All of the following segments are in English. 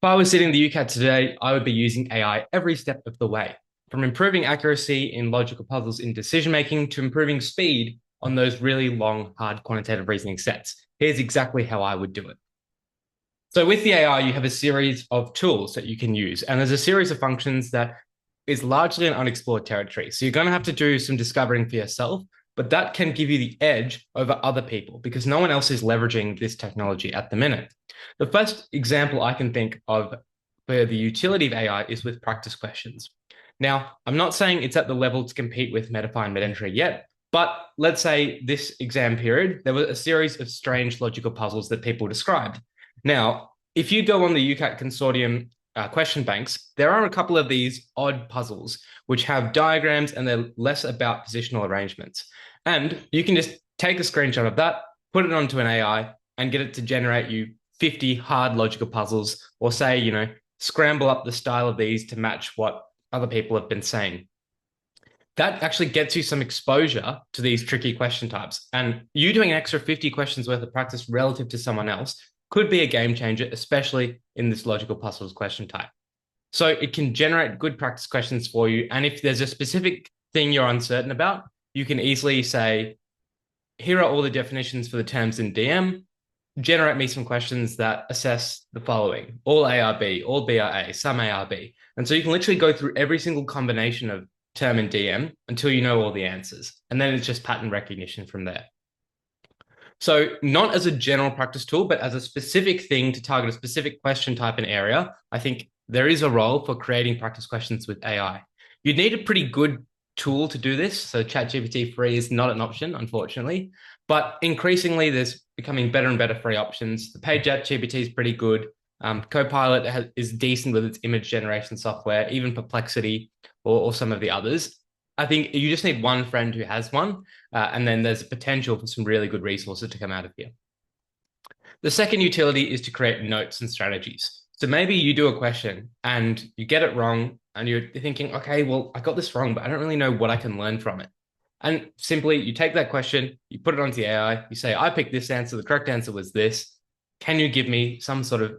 I was sitting the UCAT today, I would be using AI every step of the way, from improving accuracy in logical puzzles in decision making to improving speed on those really long, hard quantitative reasoning sets. Here's exactly how I would do it. So with the AI, you have a series of tools that you can use, and there's a series of functions that is largely an unexplored territory. So you're going to have to do some discovering for yourself, but that can give you the edge over other people because no one else is leveraging this technology at the minute. The first example I can think of for the utility of AI is with practice questions. Now, I'm not saying it's at the level to compete with Metafy and mid-entry yet, but let's say this exam period, there was a series of strange logical puzzles that people described. Now, if you go on the UCAT consortium question banks, there are a couple of these odd puzzles which have diagrams and they're less about positional arrangements. And you can just take a screenshot of that, put it onto an AI, and get it to generate you 50 hard logical puzzles, or say, scramble up the style of these to match what other people have been saying. That actually gets you some exposure to these tricky question types. And you doing an extra 50 questions worth of practice relative to someone else could be a game changer, especially in this logical puzzles question type. So it can generate good practice questions for you. And if there's a specific thing you're uncertain about, you can easily say, here are all the definitions for the terms in DM. Generate me some questions that assess the following: all A are B, all B are A, some A are B. And so you can literally go through every single combination of term and DM until you know all the answers. And then it's just pattern recognition from there. So not as a general practice tool, but as a specific thing to target a specific question type and area, I think there is a role for creating practice questions with AI. You'd need a pretty good tool to do this. So ChatGPT free is not an option, unfortunately, but increasingly there's becoming better and better free options. The paid ChatGPT is pretty good. Copilot is decent with its image generation software, even Perplexity or some of the others. I think you just need one friend who has one, and then there's potential for some really good resources to come out of here. The second utility is to create notes and strategies. So maybe you do a question and you get it wrong and you're thinking, okay, well, I got this wrong, but I don't really know what I can learn from it. And simply you take that question, you put it onto the AI, you say, I picked this answer, the correct answer was this. Can you give me some sort of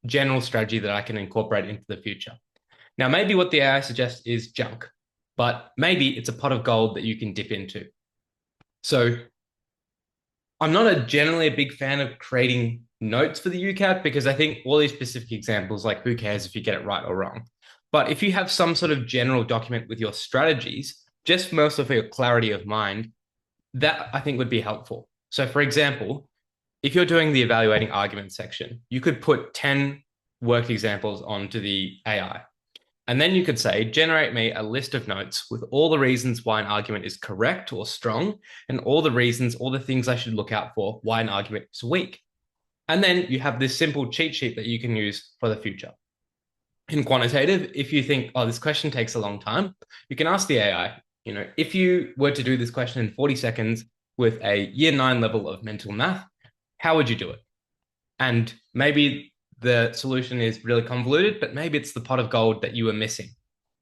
general strategy that I can incorporate into the future? Now, maybe what the AI suggests is junk, but maybe it's a pot of gold that you can dip into. So I'm not generally a big fan of creating notes for the UCAT because I think all these specific examples, like who cares if you get it right or wrong. But if you have some sort of general document with your strategies, just mostly for your clarity of mind, that I think would be helpful. So for example, if you're doing the evaluating argument section, you could put 10 worked examples onto the AI. And then you could say, generate me a list of notes with all the reasons why an argument is correct or strong, and all the reasons, all the things I should look out for why an argument is weak. And then you have this simple cheat sheet that you can use for the future. In quantitative, if you think, oh, this question takes a long time, you can ask the AI, if you were to do this question in 40 seconds with a year 9 level of mental math, how would you do it? And maybe the solution is really convoluted, but maybe it's the pot of gold that you were missing.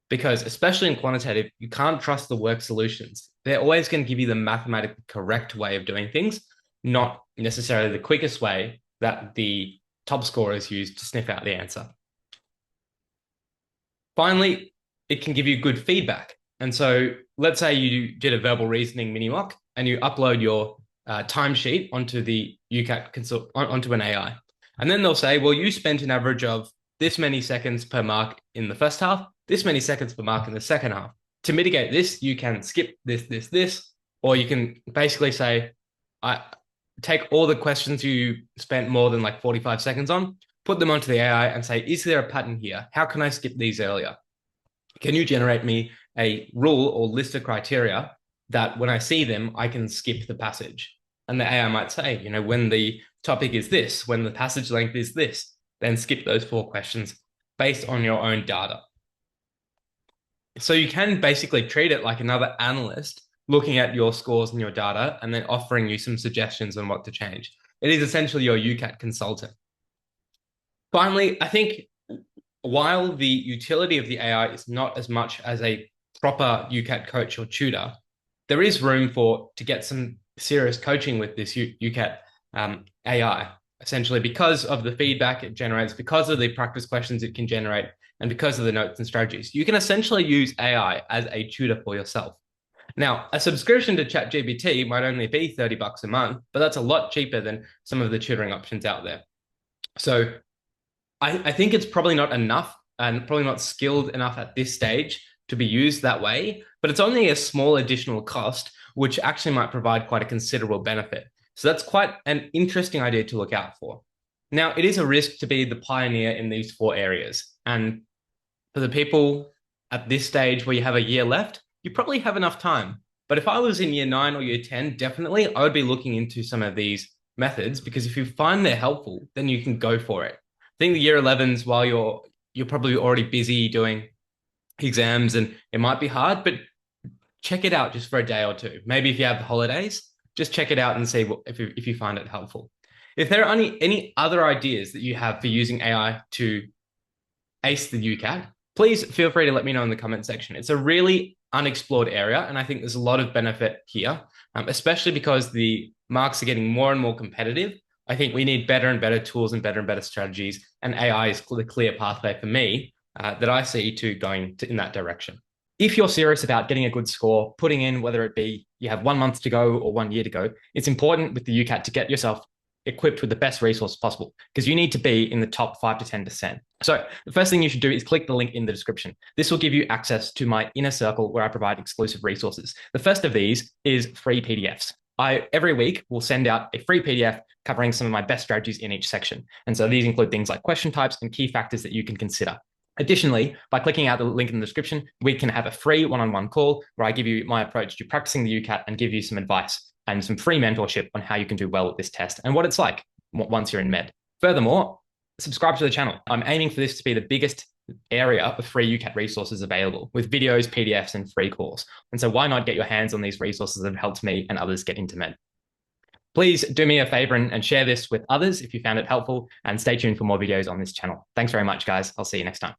Because especially in quantitative, you can't trust the work solutions. They're always going to give you the mathematically correct way of doing things, not necessarily the quickest way that the top scorers use to sniff out the answer. Finally, it can give you good feedback. And so let's say you did a verbal reasoning mini mock and you upload your timesheet onto the UCAT onto an AI. And then they'll say, well, you spent an average of this many seconds per mark in the first half, this many seconds per mark in the second half. To mitigate this, you can skip this, or you can basically say, I take all the questions you spent more than like 45 seconds on, put them onto the AI and say, is there a pattern here? How can I skip these earlier? Can you generate me a rule or list of criteria that when I see them, I can skip the passage? And the AI might say, when the topic is this, when the passage length is this, then skip those 4 questions based on your own data. So you can basically treat it like another analyst looking at your scores and your data and then offering you some suggestions on what to change. It is essentially your UCAT consultant. Finally, I think while the utility of the AI is not as much as a proper UCAT coach or tutor, there is room to get some serious coaching with this UCAT AI. essentially because of the feedback it generates, because of the practice questions it can generate, and because of the notes and strategies. You can essentially use AI as a tutor for yourself. Now, a subscription to ChatGPT might only be $30 a month, but that's a lot cheaper than some of the tutoring options out there. So I think it's probably not enough and probably not skilled enough at this stage to be used that way, but it's only a small additional cost, which actually might provide quite a considerable benefit. So that's quite an interesting idea to look out for. Now, it is a risk to be the pioneer in these 4 areas. And for the people at this stage where you have a year left, you probably have enough time. But if I was in year 9 or year 10, definitely I would be looking into some of these methods, because if you find they're helpful, then you can go for it. I think the year 11s, while you're probably already busy doing exams and it might be hard, but check it out just for a day or two. Maybe if you have the holidays, just check it out and see if you find it helpful. If there are any other ideas that you have for using AI to ace the UCAT, please feel free to let me know in the comment section. It's a really unexplored area, and I think there's a lot of benefit here, especially because the marks are getting more and more competitive. I think we need better and better tools and better strategies, and AI is the clear pathway for me that I see to going in that direction. If you're serious about getting a good score, putting in, whether it be you have 1 month to go or 1 year to go, it's important with the UCAT to get yourself equipped with the best resource possible, because you need to be in the top 5 to 10%. So the first thing you should do is click the link in the description. This will give you access to my inner circle where I provide exclusive resources. The first of these is free PDFs. I every week will send out a free PDF covering some of my best strategies in each section. And so these include things like question types and key factors that you can consider. Additionally, by clicking out the link in the description, we can have a free one-on-one call where I give you my approach to practicing the UCAT and give you some advice and some free mentorship on how you can do well with this test and what it's like once you're in med. Furthermore, subscribe to the channel. I'm aiming for this to be the biggest area of free UCAT resources available, with videos, PDFs, and free calls. And so why not get your hands on these resources that have helped me and others get into med? Please do me a favor and share this with others if you found it helpful, and stay tuned for more videos on this channel. Thanks very much, guys. I'll see you next time.